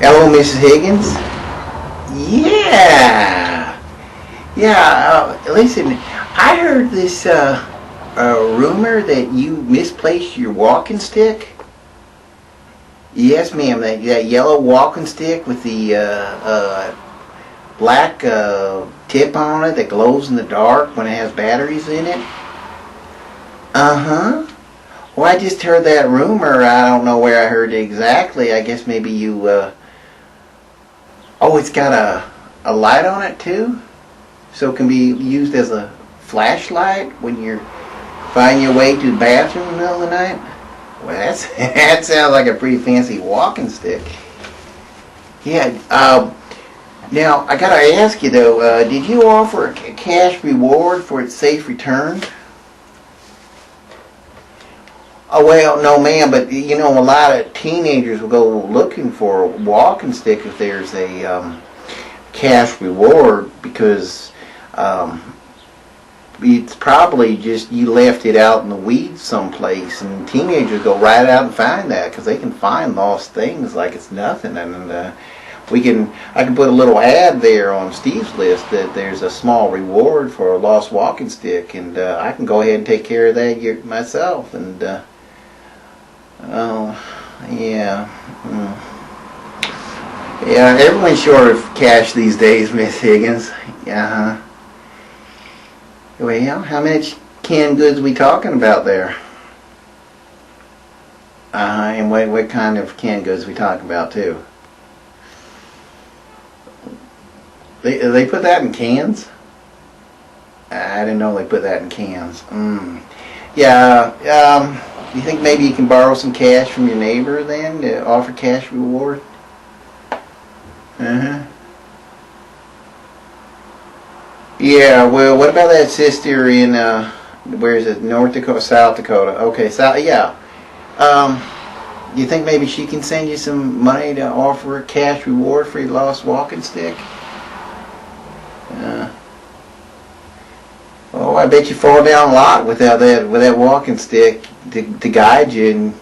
Hello, Mrs. Higgins. Yeah. Yeah, listen, I heard this rumor that you misplaced your walking stick. Yes, ma'am, that yellow walking stick with the black tip on it that glows in the dark when it has batteries in it. Uh-huh. Well, I just heard that rumor. I don't know where I heard it exactly. I guess maybe you, oh, it's got a light on it too? So it can be used as a flashlight when you're finding your way to the bathroom in the middle of the night? Well, that sounds like a pretty fancy walking stick. Yeah, now, I gotta ask you though, did you offer a cash reward for its safe return? Oh, well, no ma'am, but you know, a lot of teenagers will go looking for a walking stick if there's a cash reward because it's probably just you left it out in the weeds someplace, and teenagers go right out and find that because they can find lost things like it's nothing. And I can put a little ad there on Steve's list that there's a small reward for a lost walking stick, and I can go ahead and take care of that myself. And oh yeah. Yeah, everyone's short of cash these days, Miss Higgins. Yeah. Well, how much canned goods we talking about there? And what kind of canned goods we talking about too? They put that in cans? I didn't know they put that in cans. Yeah. You think maybe you can borrow some cash from your neighbor then to offer cash reward? Uh-huh. Yeah, well, what about that sister in, where is it, North Dakota, South Dakota? Okay, yeah. You think maybe she can send you some money to offer a cash reward for your lost walking stick? Oh, I bet you fall down a lot without that walking stick to guide you and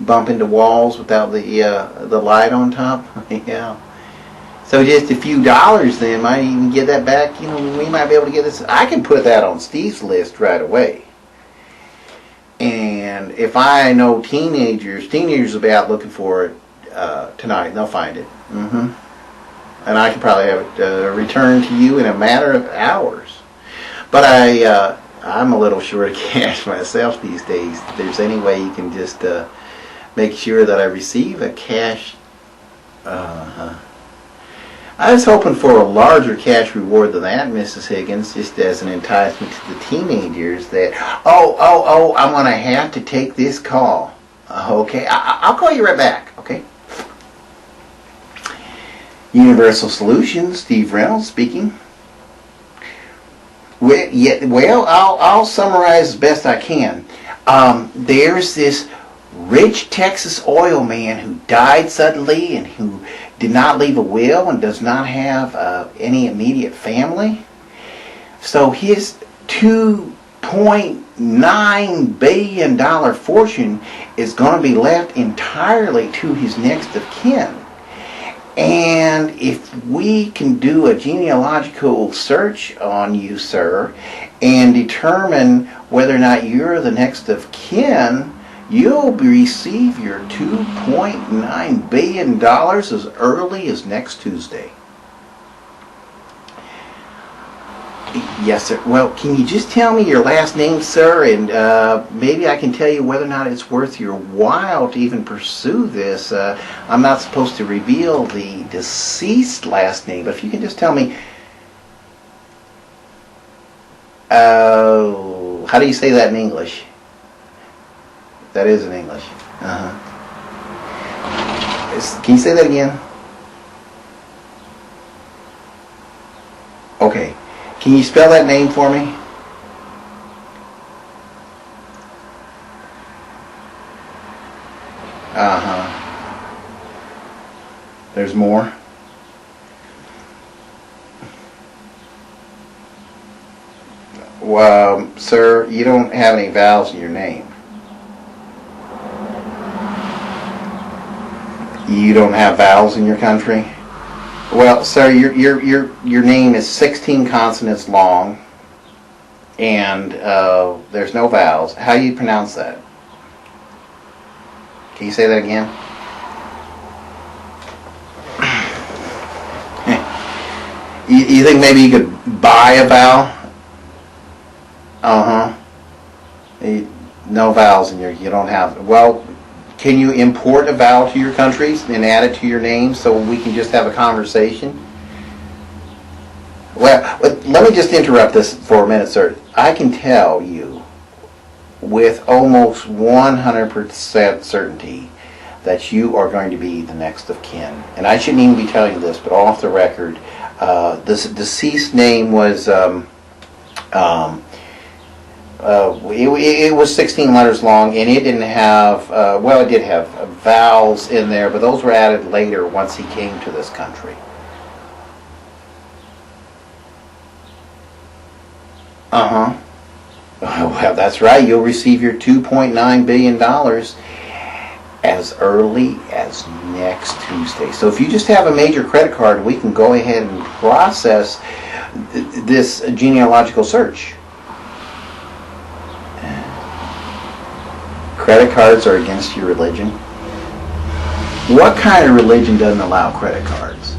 bump into walls without the light on top. Yeah. So just a few dollars then might even get that back. You know, we might be able to get this. I can put that on Steve's list right away. And if I know teenagers will be out looking for it tonight. They'll find it. And I can probably have it returned to you in a matter of hours. But I'm a little short of cash myself these days. If there's any way you can just make sure that I receive a cash. I was hoping for a larger cash reward than that, Mrs. Higgins, just as an enticement to the teenagers that, I'm going to have to take this call. Okay, I'll call you right back, okay? Universal Solutions, Steve Reynolds speaking. Well, I'll summarize as best I can. There's this rich Texas oil man who died suddenly and who did not leave a will and does not have any immediate family. So his $2.9 billion fortune is going to be left entirely to his next of kin. And if we can do a genealogical search on you, sir, and determine whether or not you're the next of kin, you'll receive your $2.9 billion as early as next Tuesday. Yes, sir. Well, can you just tell me your last name, sir, and maybe I can tell you whether or not it's worth your while to even pursue this. I'm not supposed to reveal the deceased last name, but if you can just tell me... how do you say that in English? That is in English. Can you say that again? Okay. Can you spell that name for me? There's more? Well, sir, you don't have any vowels in your name. You don't have vowels in your country? Well, sir, your name is 16 consonants long, and there's no vowels. How do you pronounce that? Can you say that again? You think maybe you could buy a vowel? No vowels in you don't have. Well, can you import a vowel to your countries and add it to your name so we can just have a conversation? Well, let me just interrupt this for a minute, sir. I can tell you with almost 100% certainty that you are going to be the next of kin. And I shouldn't even be telling you this, but off the record, this deceased name was it was 16 letters long, and it didn't have it did have vowels in there, but those were added later once he came to this country. Well, that's right. You'll receive your $2.9 billion as early as next Tuesday. So if you just have a major credit card, we can go ahead and process this genealogical search. Credit cards are against your religion. What kind of religion doesn't allow credit cards?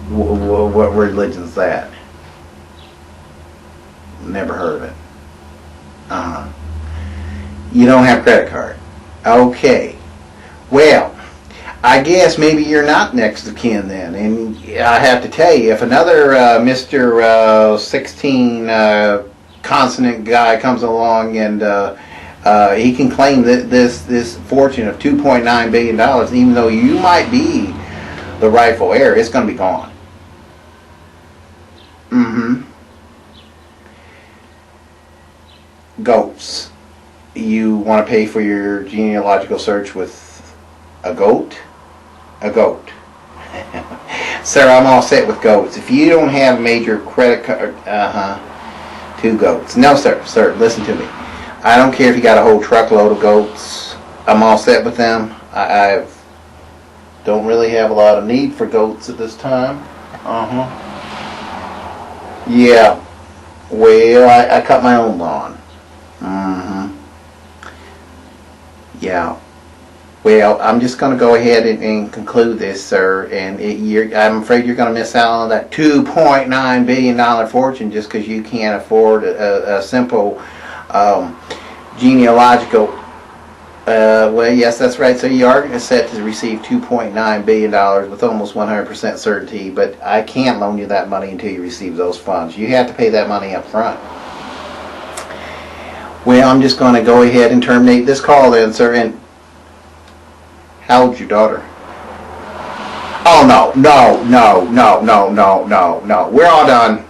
What religion's that? Never heard of it. You don't have credit card. Okay. Well, I guess maybe you're not next of kin then. And I have to tell you, if another Mr. 16 consonant guy comes along and he can claim this fortune of $2.9 billion, even though you might be the rightful heir, it's going to be gone. Goats. You want to pay for your genealogical search with a goat? A goat. Sir, I'm all set with goats. If you don't have major credit card, 2 goats. No, sir, listen to me. I don't care if you got a whole truckload of goats. I'm all set with them. I don't really have a lot of need for goats at this time. Yeah. Well, I cut my own lawn. Yeah. Well, I'm just going to go ahead and conclude this, sir. And I'm afraid you're going to miss out on that $2.9 billion fortune just because you can't afford a simple genealogical. Well, yes, that's right. So you are set to receive $2.9 billion with almost 100% certainty. But I can't loan you that money until you receive those funds. You have to pay that money up front. Well, I'm just going to go ahead and terminate this call then, sir. And how old's your daughter? Oh, no. We're all done.